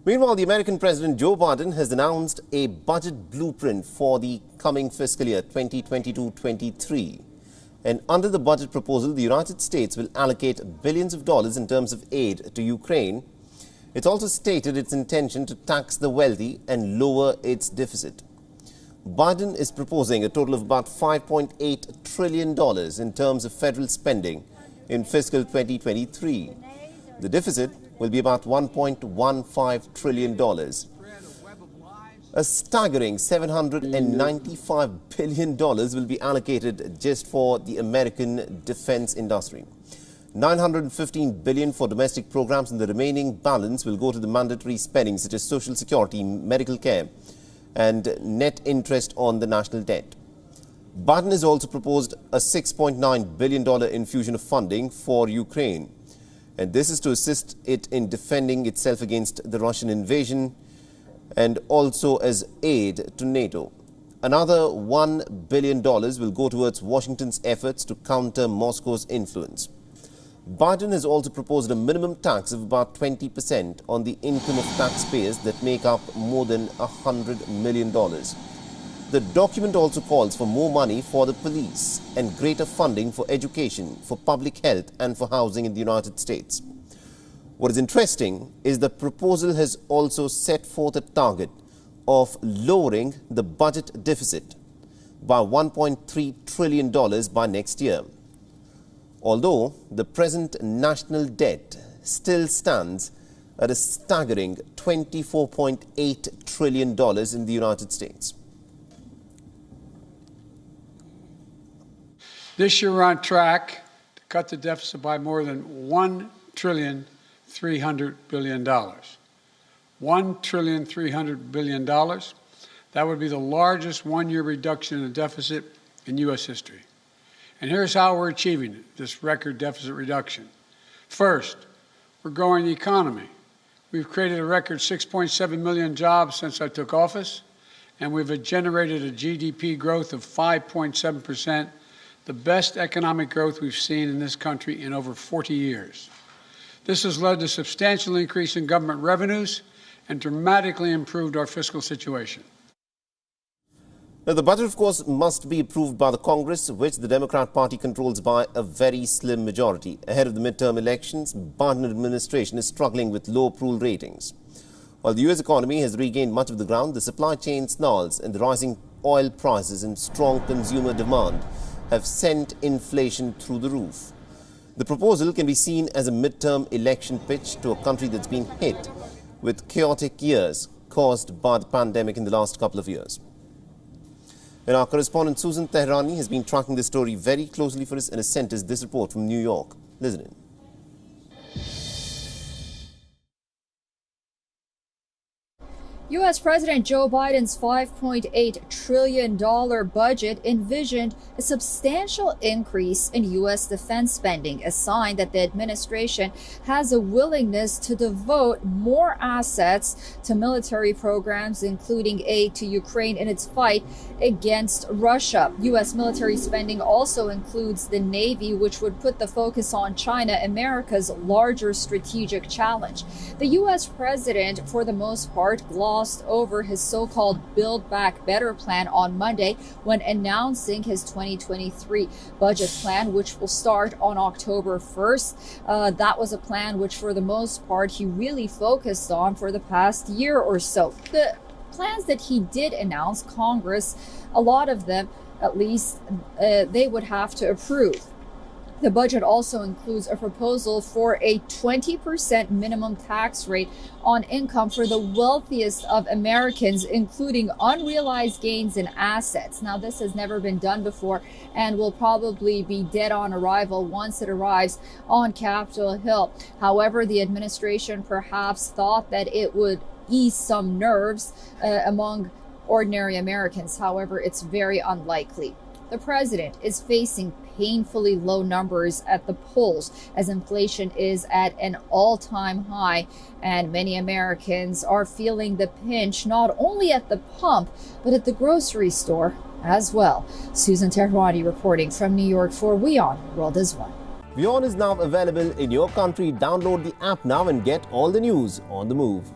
Meanwhile, the American President Joe Biden has announced a budget blueprint for the coming fiscal year 2022-23. And under the budget proposal, the United States will allocate billions of dollars in terms of aid to Ukraine. It's also stated its intention to tax the wealthy and lower its deficit. Biden is proposing a total of about $5.8 trillion in terms of federal spending in fiscal 2023. The deficit will be about $1.15 trillion. A staggering $795 billion will be allocated just for the American defense industry. $915 billion for domestic programs, and the remaining balance will go to the mandatory spending such as Social Security, medical care, and net interest on the national debt. Biden has also proposed a $6.9 billion infusion of funding for Ukraine. And this is to assist it in defending itself against the Russian invasion and also as aid to NATO. Another $1 billion will go towards Washington's efforts to counter Moscow's influence. Biden has also proposed a minimum tax of about 20% on the income of taxpayers that make up more than $100 million. The document also calls for more money for the police and greater funding for education, for public health and for housing in the United States. What is interesting is the proposal has also set forth a target of lowering the budget deficit by $1.3 trillion by next year. Although the present national debt still stands at a staggering $24.8 trillion in the United States. This year we're on track to cut the deficit by more than $1.3 trillion. $1.3 trillion. That would be the largest one-year reduction in the deficit in U.S. history. And here's how we're achieving it, this record deficit reduction. First, we're growing the economy. We've created a record 6.7 million jobs since I took office, and we've generated a GDP growth of 5.7%, the best economic growth we've seen in this country in over 40 years. This has led to a substantial increase in government revenues and dramatically improved our fiscal situation. Now, the budget, of course, must be approved by the Congress, which the Democrat Party controls by a very slim majority. Ahead of the midterm elections, Biden administration is struggling with low approval ratings. While the U.S. economy has regained much of the ground, the supply chain snarls and the rising oil prices and strong consumer demand have sent inflation through the roof. The proposal can be seen as a midterm election pitch to a country that's been hit with chaotic years caused by the pandemic in the last couple of years. And our correspondent Susan Tehrani has been tracking this story very closely for us and has sent us this report from New York. Listen in. U.S. President Joe Biden's $5.8 trillion budget envisioned a substantial increase in U.S. defense spending, a sign that the administration has a willingness to devote more assets to military programs, including aid to Ukraine in its fight against Russia. U.S. military spending also includes the Navy, which would put the focus on China, America's larger strategic challenge. The U.S. president, for the most part, glossed over his so-called Build Back Better plan on Monday when announcing his 2023 budget plan, which will start on October 1st. That was a plan which, for the most part, he really focused on for the past year or so. The plans that he did announce, Congress, a lot of them, at least, they would have to approve. The budget also includes a proposal for a 20% minimum tax rate on income for the wealthiest of Americans, including unrealized gains in assets. Now, this has never been done before and will probably be dead on arrival once it arrives on Capitol Hill. However, the administration perhaps thought that it would ease some nerves among ordinary Americans. However, it's very unlikely. The president is facing painfully low numbers at the polls as inflation is at an all-time high, and many Americans are feeling the pinch not only at the pump but at the grocery store as well. Susan Tehrani reporting from New York for WION World is One. WION is now available in your country. Download the app now and get all the news on the move.